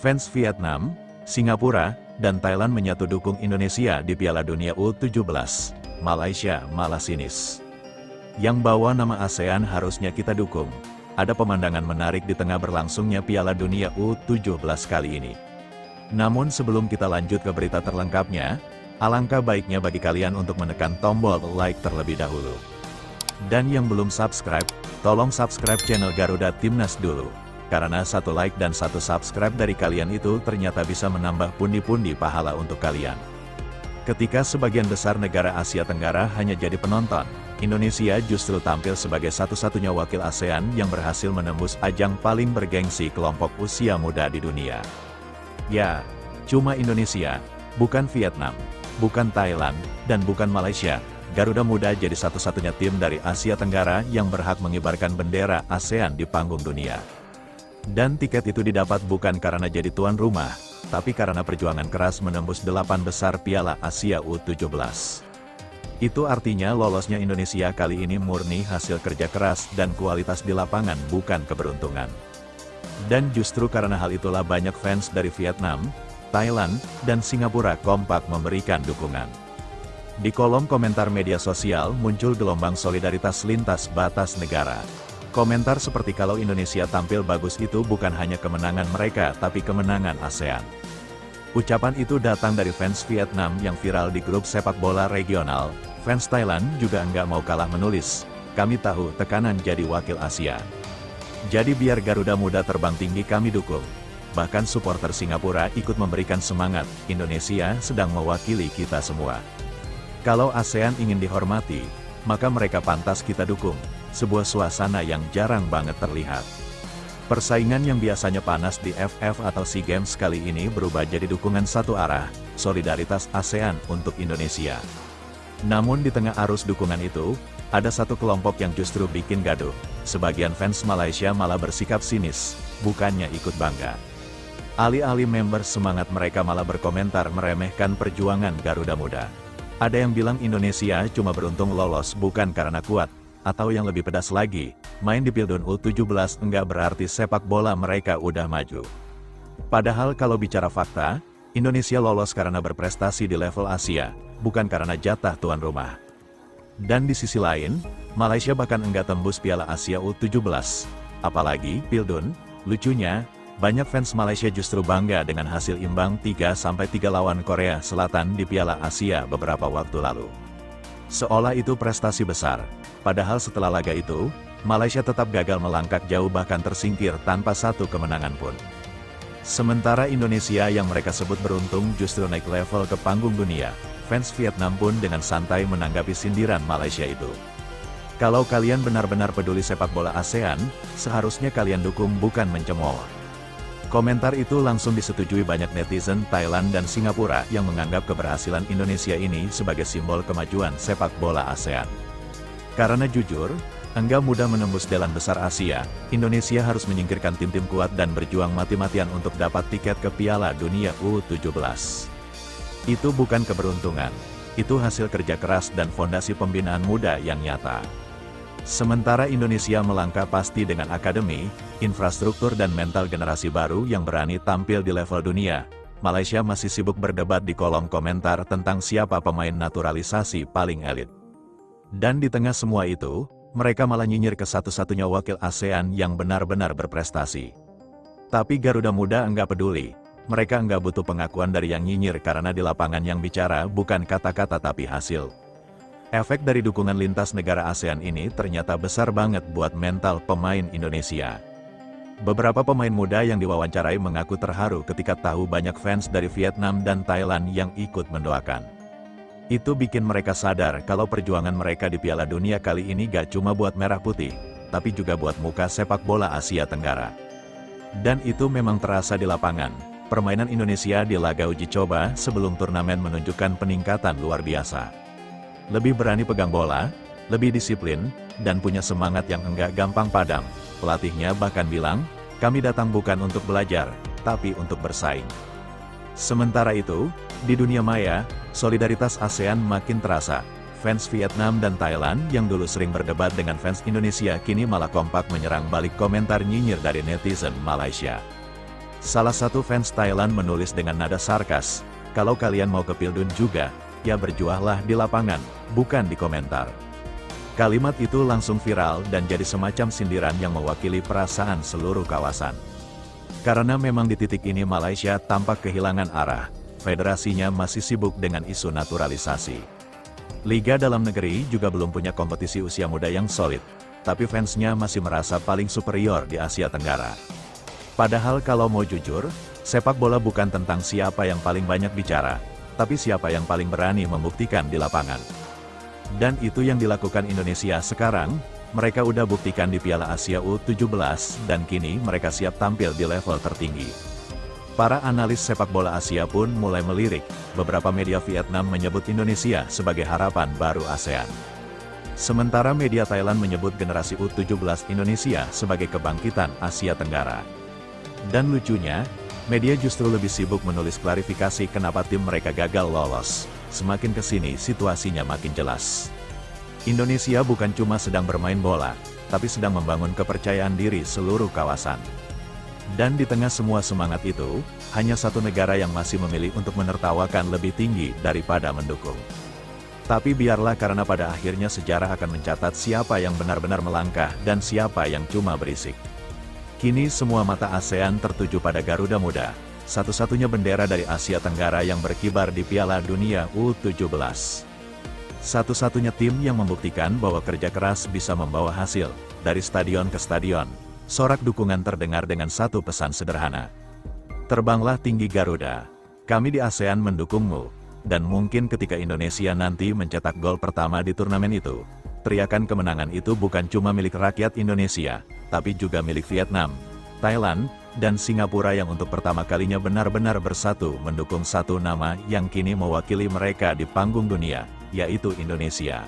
Fans Vietnam, Singapura, dan Thailand menyatu dukung Indonesia di Piala Dunia U17. Malaysia malah sinis. Yang bawa nama ASEAN harusnya kita dukung. Ada pemandangan menarik di tengah berlangsungnya Piala Dunia U17 kali ini. Namun sebelum kita lanjut ke berita terlengkapnya, alangkah baiknya bagi kalian untuk menekan tombol like terlebih dahulu. Dan yang belum subscribe, tolong subscribe channel Garuda Timnas dulu. Karena satu like dan satu subscribe dari kalian itu ternyata bisa menambah pundi-pundi pahala untuk kalian. Ketika sebagian besar negara Asia Tenggara hanya jadi penonton, Indonesia justru tampil sebagai satu-satunya wakil ASEAN yang berhasil menembus ajang paling bergengsi kelompok usia muda di dunia. Ya, cuma Indonesia, bukan Vietnam, bukan Thailand, dan bukan Malaysia. Garuda Muda jadi satu-satunya tim dari Asia Tenggara yang berhak mengibarkan bendera ASEAN di panggung dunia. Dan tiket itu didapat bukan karena jadi tuan rumah, tapi karena perjuangan keras menembus 8 besar Piala Asia U17. Itu artinya lolosnya Indonesia kali ini murni hasil kerja keras dan kualitas di lapangan, bukan keberuntungan. Dan justru karena hal itulah banyak fans dari Vietnam, Thailand, dan Singapura kompak memberikan dukungan. Di kolom komentar media sosial muncul gelombang solidaritas lintas batas negara. Komentar seperti kalau Indonesia tampil bagus itu bukan hanya kemenangan mereka tapi kemenangan ASEAN. Ucapan itu datang dari fans Vietnam yang viral di grup sepak bola regional. Fans Thailand juga nggak mau kalah menulis, "Kami tahu tekanan jadi wakil Asia. Jadi biar Garuda Muda terbang tinggi kami dukung." Bahkan supporter Singapura ikut memberikan semangat, "Indonesia sedang mewakili kita semua. Kalau ASEAN ingin dihormati, maka mereka pantas kita dukung." Sebuah suasana yang jarang banget terlihat. Persaingan yang biasanya panas di FF atau SEA Games kali ini berubah jadi dukungan satu arah, solidaritas ASEAN untuk Indonesia. Namun di tengah arus dukungan itu, ada satu kelompok yang justru bikin gaduh. Sebagian fans Malaysia malah bersikap sinis, bukannya ikut bangga. Alih-alih member semangat mereka malah berkomentar meremehkan perjuangan Garuda Muda. Ada yang bilang Indonesia cuma beruntung lolos bukan karena kuat. Atau yang lebih pedas lagi, main di Piala Dunia U17 enggak berarti sepak bola mereka udah maju. Padahal kalau bicara fakta, Indonesia lolos karena berprestasi di level Asia, bukan karena jatah tuan rumah. Dan di sisi lain, Malaysia bahkan enggak tembus Piala Asia U17. Apalagi, Piala Dunia, lucunya, banyak fans Malaysia justru bangga dengan hasil imbang 3-3 lawan Korea Selatan di Piala Asia beberapa waktu lalu. Seolah itu prestasi besar. Padahal setelah laga itu, Malaysia tetap gagal melangkah jauh bahkan tersingkir tanpa satu kemenangan pun. Sementara Indonesia yang mereka sebut beruntung justru naik level ke panggung dunia, fans Vietnam pun dengan santai menanggapi sindiran Malaysia itu. Kalau kalian benar-benar peduli sepak bola ASEAN, seharusnya kalian dukung bukan mencemooh. Komentar itu langsung disetujui banyak netizen Thailand dan Singapura yang menganggap keberhasilan Indonesia ini sebagai simbol kemajuan sepak bola ASEAN. Karena jujur, enggak mudah menembus jalan besar Asia, Indonesia harus menyingkirkan tim-tim kuat dan berjuang mati-matian untuk dapat tiket ke Piala Dunia U17. Itu bukan keberuntungan, itu hasil kerja keras dan fondasi pembinaan muda yang nyata. Sementara Indonesia melangkah pasti dengan akademi, infrastruktur dan mental generasi baru yang berani tampil di level dunia, Malaysia masih sibuk berdebat di kolom komentar tentang siapa pemain naturalisasi paling elit. Dan di tengah semua itu, mereka malah nyinyir ke satu-satunya wakil ASEAN yang benar-benar berprestasi. Tapi Garuda Muda enggak peduli, mereka enggak butuh pengakuan dari yang nyinyir karena di lapangan yang bicara bukan kata-kata tapi hasil. Efek dari dukungan lintas negara ASEAN ini ternyata besar banget buat mental pemain Indonesia. Beberapa pemain muda yang diwawancarai mengaku terharu ketika tahu banyak fans dari Vietnam dan Thailand yang ikut mendoakan. Itu bikin mereka sadar kalau perjuangan mereka di Piala Dunia kali ini gak cuma buat merah putih, tapi juga buat muka sepak bola Asia Tenggara. Dan itu memang terasa di lapangan. Permainan Indonesia di laga uji coba sebelum turnamen menunjukkan peningkatan luar biasa. Lebih berani pegang bola, lebih disiplin, dan punya semangat yang enggak gampang padam. Pelatihnya bahkan bilang, "Kami datang bukan untuk belajar, tapi untuk bersaing." Sementara itu, di dunia maya, solidaritas ASEAN makin terasa. Fans Vietnam dan Thailand yang dulu sering berdebat dengan fans Indonesia kini malah kompak menyerang balik komentar nyinyir dari netizen Malaysia. Salah satu fans Thailand menulis dengan nada sarkas, "Kalau kalian mau ke Pildun juga, ya berjuanglah di lapangan, bukan di komentar." Kalimat itu langsung viral dan jadi semacam sindiran yang mewakili perasaan seluruh kawasan. Karena memang di titik ini Malaysia tampak kehilangan arah, federasinya masih sibuk dengan isu naturalisasi. Liga dalam negeri juga belum punya kompetisi usia muda yang solid, tapi fansnya masih merasa paling superior di Asia Tenggara. Padahal kalau mau jujur, sepak bola bukan tentang siapa yang paling banyak bicara, tapi siapa yang paling berani membuktikan di lapangan. Dan itu yang dilakukan Indonesia sekarang, mereka udah buktikan di Piala Asia U17 dan kini mereka siap tampil di level tertinggi. Para analis sepak bola Asia pun mulai melirik, beberapa media Vietnam menyebut Indonesia sebagai harapan baru ASEAN. Sementara media Thailand menyebut generasi U17 Indonesia sebagai kebangkitan Asia Tenggara. Dan lucunya, media justru lebih sibuk menulis klarifikasi kenapa tim mereka gagal lolos. Semakin kesini situasinya makin jelas. Indonesia bukan cuma sedang bermain bola, tapi sedang membangun kepercayaan diri seluruh kawasan. Dan di tengah semua semangat itu, hanya satu negara yang masih memilih untuk menertawakan lebih tinggi daripada mendukung. Tapi biarlah, karena pada akhirnya sejarah akan mencatat siapa yang benar-benar melangkah dan siapa yang cuma berisik. Kini semua mata ASEAN tertuju pada Garuda Muda, satu-satunya bendera dari Asia Tenggara yang berkibar di Piala Dunia U17. Satu-satunya tim yang membuktikan bahwa kerja keras bisa membawa hasil, dari stadion ke stadion. Sorak dukungan terdengar dengan satu pesan sederhana. Terbanglah tinggi Garuda, kami di ASEAN mendukungmu. Dan mungkin ketika Indonesia nanti mencetak gol pertama di turnamen itu, teriakan kemenangan itu bukan cuma milik rakyat Indonesia, tapi juga milik Vietnam, Thailand, dan Singapura yang untuk pertama kalinya benar-benar bersatu mendukung satu nama yang kini mewakili mereka di panggung dunia, yaitu Indonesia.